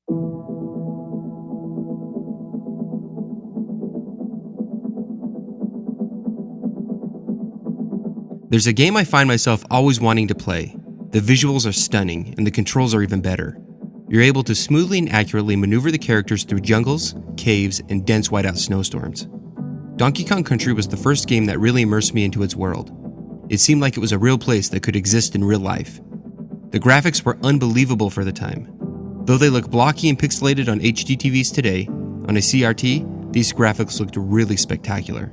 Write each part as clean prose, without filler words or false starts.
There's a game I find myself always wanting to play. The visuals are stunning, and the controls are even better. You're able to smoothly and accurately maneuver the characters through jungles, caves, and dense whiteout snowstorms. Donkey Kong Country was the first game that really immersed me into its world. It seemed like it was a real place that could exist in real life. The graphics were unbelievable for the time. Though they look blocky and pixelated on HD TVs today, on a CRT, these graphics looked really spectacular.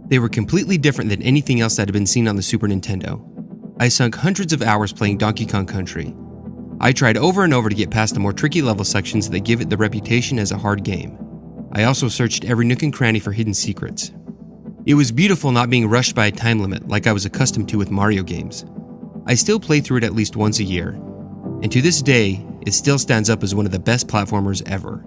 They were completely different than anything else that had been seen on the Super Nintendo. I sunk hundreds of hours playing Donkey Kong Country. I tried over and over to get past the more tricky level sections that give it the reputation as a hard game. I also searched every nook and cranny for hidden secrets. It was beautiful not being rushed by a time limit like I was accustomed to with Mario games. I still play through it at least once a year, and to this day, it still stands up as one of the best platformers ever.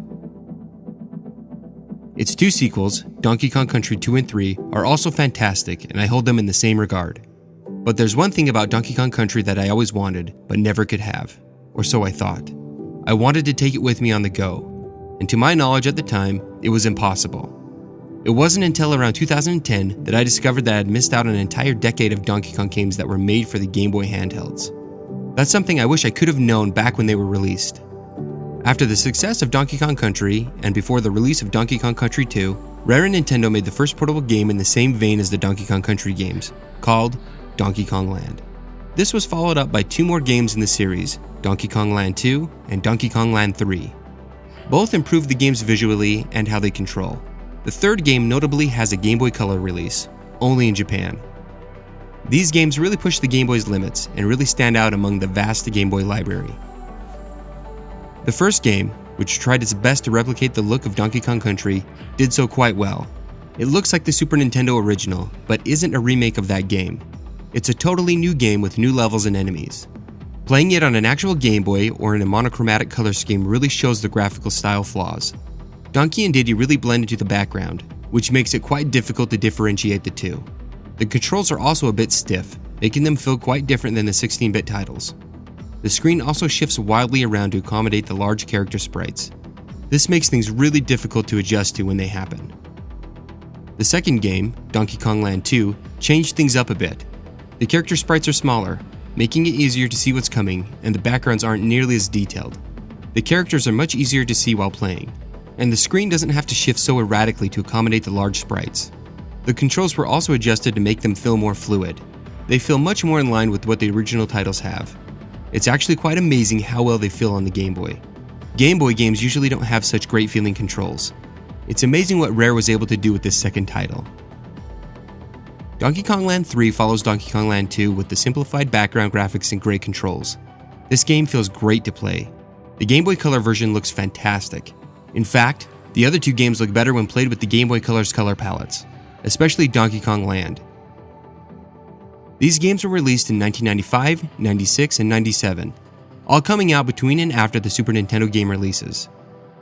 Its two sequels, Donkey Kong Country 2 and 3, are also fantastic, and I hold them in the same regard. But there's one thing about Donkey Kong Country that I always wanted, but never could have, or so I thought. I wanted to take it with me on the go, and to my knowledge at the time, it was impossible. It wasn't until around 2010 that I discovered that I had missed out on an entire decade of Donkey Kong games that were made for the Game Boy handhelds. That's something I wish I could have known back when they were released. After the success of Donkey Kong Country, and before the release of Donkey Kong Country 2, Rare and Nintendo made the first portable game in the same vein as the Donkey Kong Country games, called Donkey Kong Land. This was followed up by two more games in the series, Donkey Kong Land 2 and Donkey Kong Land 3. Both improved the games visually and how they control. The third game notably has a Game Boy Color release, only in Japan. These games really push the Game Boy's limits and really stand out among the vast Game Boy library. The first game, which tried its best to replicate the look of Donkey Kong Country, did so quite well. It looks like the Super Nintendo original, but isn't a remake of that game. It's a totally new game with new levels and enemies. Playing it on an actual Game Boy or in a monochromatic color scheme really shows the graphical style flaws. Donkey and Diddy really blend into the background, which makes it quite difficult to differentiate the two. The controls are also a bit stiff, making them feel quite different than the 16-bit titles. The screen also shifts wildly around to accommodate the large character sprites. This makes things really difficult to adjust to when they happen. The second game, Donkey Kong Land 2, changed things up a bit. The character sprites are smaller, making it easier to see what's coming, and the backgrounds aren't nearly as detailed. The characters are much easier to see while playing, and the screen doesn't have to shift so erratically to accommodate the large sprites. The controls were also adjusted to make them feel more fluid. They feel much more in line with what the original titles have. It's actually quite amazing how well they feel on the Game Boy. Game Boy games usually don't have such great feeling controls. It's amazing what Rare was able to do with this second title. Donkey Kong Land 3 follows Donkey Kong Land 2 with the simplified background graphics and great controls. This game feels great to play. The Game Boy Color version looks fantastic. In fact, the other two games look better when played with the Game Boy Color's color palettes, especially Donkey Kong Land. These games were released in 1995, 96, and 97, all coming out between and after the Super Nintendo game releases.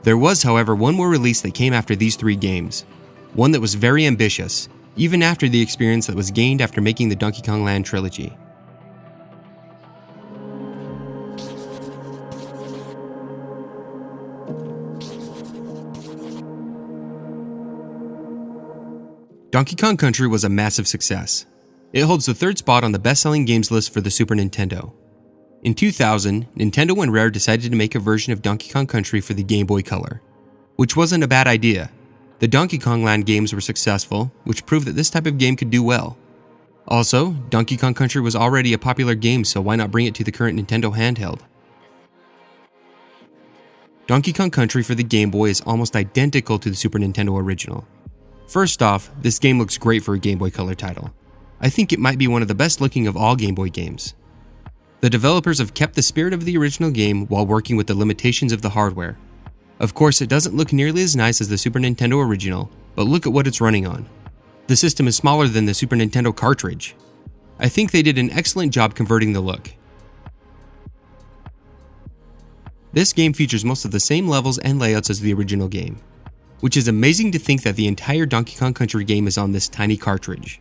There was, however, one more release that came after these three games, one that was very ambitious, even after the experience that was gained after making the Donkey Kong Land trilogy. Donkey Kong Country was a massive success. It holds the third spot on the best-selling games list for the Super Nintendo. In 2000, Nintendo and Rare decided to make a version of Donkey Kong Country for the Game Boy Color, which wasn't a bad idea. The Donkey Kong Land games were successful, which proved that this type of game could do well. Also, Donkey Kong Country was already a popular game, so why not bring it to the current Nintendo handheld? Donkey Kong Country for the Game Boy is almost identical to the Super Nintendo original. First off, this game looks great for a Game Boy Color title. I think it might be one of the best looking of all Game Boy games. The developers have kept the spirit of the original game while working with the limitations of the hardware. Of course, it doesn't look nearly as nice as the Super Nintendo original, but look at what it's running on. The system is smaller than the Super Nintendo cartridge. I think they did an excellent job converting the look. This game features most of the same levels and layouts as the original game, which is amazing to think that the entire Donkey Kong Country game is on this tiny cartridge.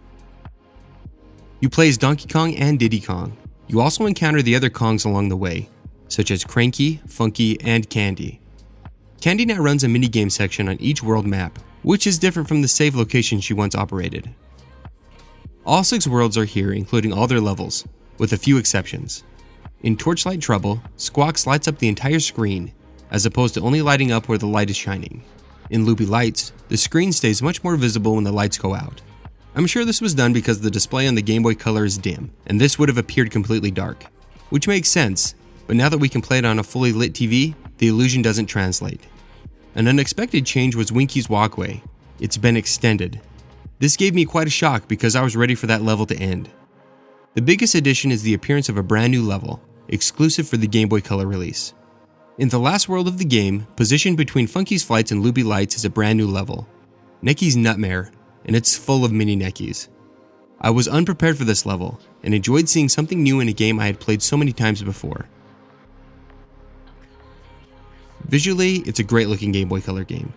You play as Donkey Kong and Diddy Kong. You also encounter the other Kongs along the way, such as Cranky, Funky, and Candy. Candy now runs a minigame section on each world map, which is different from the save location she once operated. All 6 worlds are here, including all their levels, with a few exceptions. In Torchlight Trouble, Squawks lights up the entire screen, as opposed to only lighting up where the light is shining. In Loopy Lights, the screen stays much more visible when the lights go out. I'm sure this was done because the display on the Game Boy Color is dim, and this would have appeared completely dark. Which makes sense, but now that we can play it on a fully lit TV, the illusion doesn't translate. An unexpected change was Winky's walkway. It's been extended. This gave me quite a shock because I was ready for that level to end. The biggest addition is the appearance of a brand new level, exclusive for the Game Boy Color release. In the last world of the game, positioned between Funky's Flights and Loopy Lights is a brand new level, Necky's Nutmare, and it's full of mini Neckies. I was unprepared for this level, and enjoyed seeing something new in a game I had played so many times before. Visually, it's a great looking Game Boy Color game.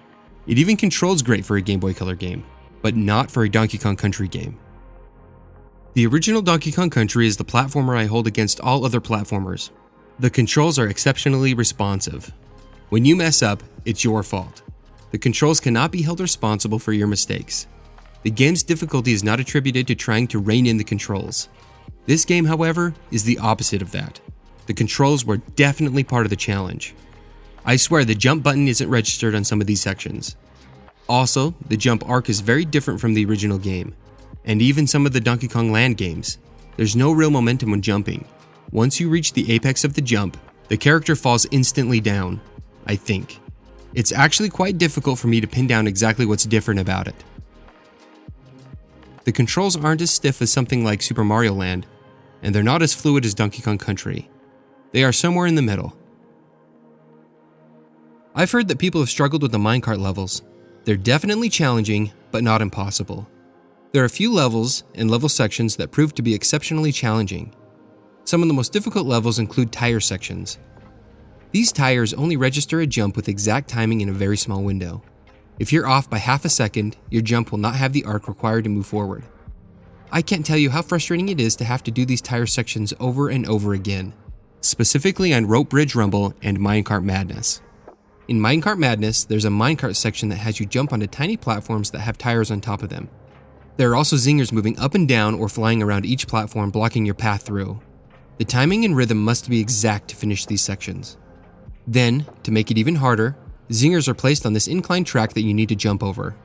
It even controls great for a Game Boy Color game, but not for a Donkey Kong Country game. The original Donkey Kong Country is the platformer I hold against all other platformers. The controls are exceptionally responsive. When you mess up, it's your fault. The controls cannot be held responsible for your mistakes. The game's difficulty is not attributed to trying to rein in the controls. This game, however, is the opposite of that. The controls were definitely part of the challenge. I swear the jump button isn't registered on some of these sections. Also, the jump arc is very different from the original game, and even some of the Donkey Kong Land games. There's no real momentum when jumping. Once you reach the apex of the jump, the character falls instantly down, I think. It's actually quite difficult for me to pin down exactly what's different about it. The controls aren't as stiff as something like Super Mario Land, and they're not as fluid as Donkey Kong Country. They are somewhere in the middle. I've heard that people have struggled with the minecart levels. They're definitely challenging, but not impossible. There are a few levels and level sections that prove to be exceptionally challenging. Some of the most difficult levels include tire sections. These tires only register a jump with exact timing in a very small window. If you're off by half a second, your jump will not have the arc required to move forward. I can't tell you how frustrating it is to have to do these tire sections over and over again, specifically on Rope Bridge Rumble and Minecart Madness. In Minecart Madness, there's a minecart section that has you jump onto tiny platforms that have tires on top of them. There are also zingers moving up and down or flying around each platform, blocking your path through. The timing and rhythm must be exact to finish these sections. Then, to make it even harder, zingers are placed on this inclined track that you need to jump over.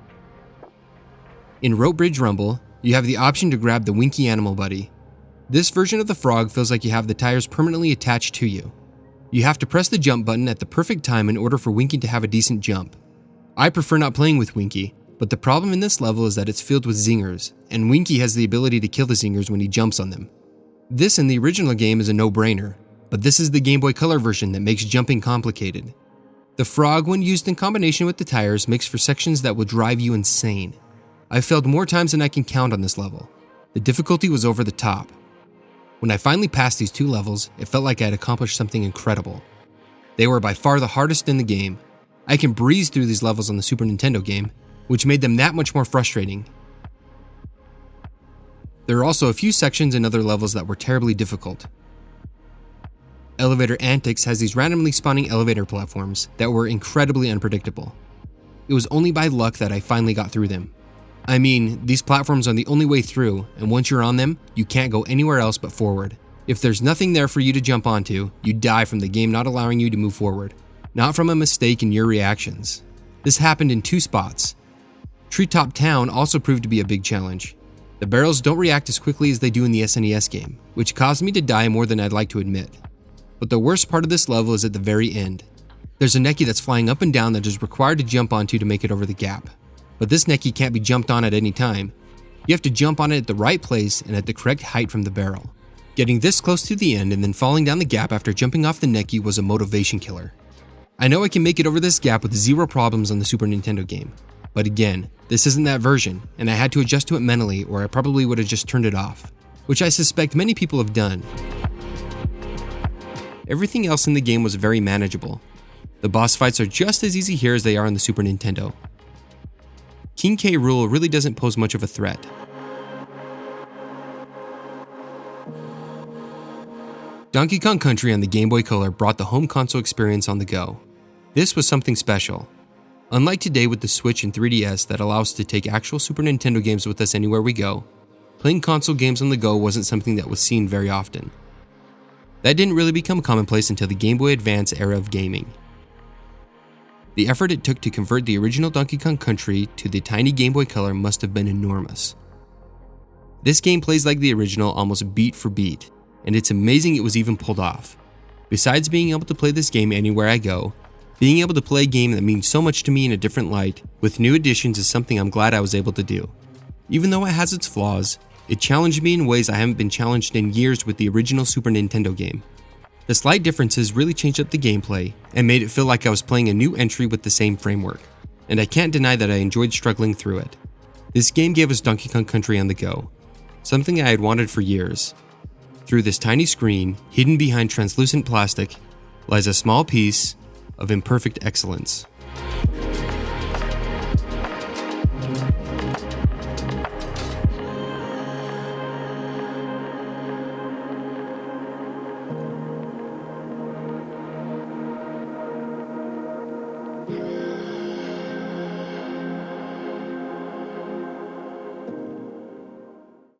In Rope Bridge Rumble, you have the option to grab the Winky Animal Buddy. This version of the frog feels like you have the tires permanently attached to you. You have to press the jump button at the perfect time in order for Winky to have a decent jump. I prefer not playing with Winky, but the problem in this level is that it's filled with zingers, and Winky has the ability to kill the zingers when he jumps on them. This in the original game is a no-brainer, but this is the Game Boy Color version that makes jumping complicated. The frog, when used in combination with the tires, makes for sections that will drive you insane. I've failed more times than I can count on this level. The difficulty was over the top. When I finally passed these 2 levels, it felt like I had accomplished something incredible. They were by far the hardest in the game. I can breeze through these levels on the Super Nintendo game, which made them that much more frustrating. There are also a few sections and other levels that were terribly difficult. Elevator Antics has these randomly spawning elevator platforms that were incredibly unpredictable. It was only by luck that I finally got through them. I mean, these platforms are the only way through, and once you're on them, you can't go anywhere else but forward. If there's nothing there for you to jump onto, you die from the game not allowing you to move forward, not from a mistake in your reactions. This happened in 2 spots. Treetop Town also proved to be a big challenge. The barrels don't react as quickly as they do in the SNES game, which caused me to die more than I'd like to admit. But the worst part of this level is at the very end. There's a Necky that's flying up and down that is required to jump onto to make it over the gap. But this Necky can't be jumped on at any time. You have to jump on it at the right place and at the correct height from the barrel. Getting this close to the end and then falling down the gap after jumping off the Necky was a motivation killer. I know I can make it over this gap with 0 problems on the Super Nintendo game. But again, this isn't that version, and I had to adjust to it mentally or I probably would have just turned it off, which I suspect many people have done. Everything else in the game was very manageable. The boss fights are just as easy here as they are on the Super Nintendo. King K. Rool really doesn't pose much of a threat. Donkey Kong Country on the Game Boy Color brought the home console experience on the go. This was something special. Unlike today with the Switch and 3DS that allow us to take actual Super Nintendo games with us anywhere we go, playing console games on the go wasn't something that was seen very often. That didn't really become commonplace until the Game Boy Advance era of gaming. The effort it took to convert the original Donkey Kong Country to the tiny Game Boy Color must have been enormous. This game plays like the original almost beat for beat, and it's amazing it was even pulled off. Besides being able to play this game anywhere I go, being able to play a game that means so much to me in a different light with new additions is something I'm glad I was able to do. Even though it has its flaws, it challenged me in ways I haven't been challenged in years with the original Super Nintendo game. The slight differences really changed up the gameplay and made it feel like I was playing a new entry with the same framework, and I can't deny that I enjoyed struggling through it. This game gave us Donkey Kong Country on the go, something I had wanted for years. Through this tiny screen, hidden behind translucent plastic, lies a small piece of imperfect excellence.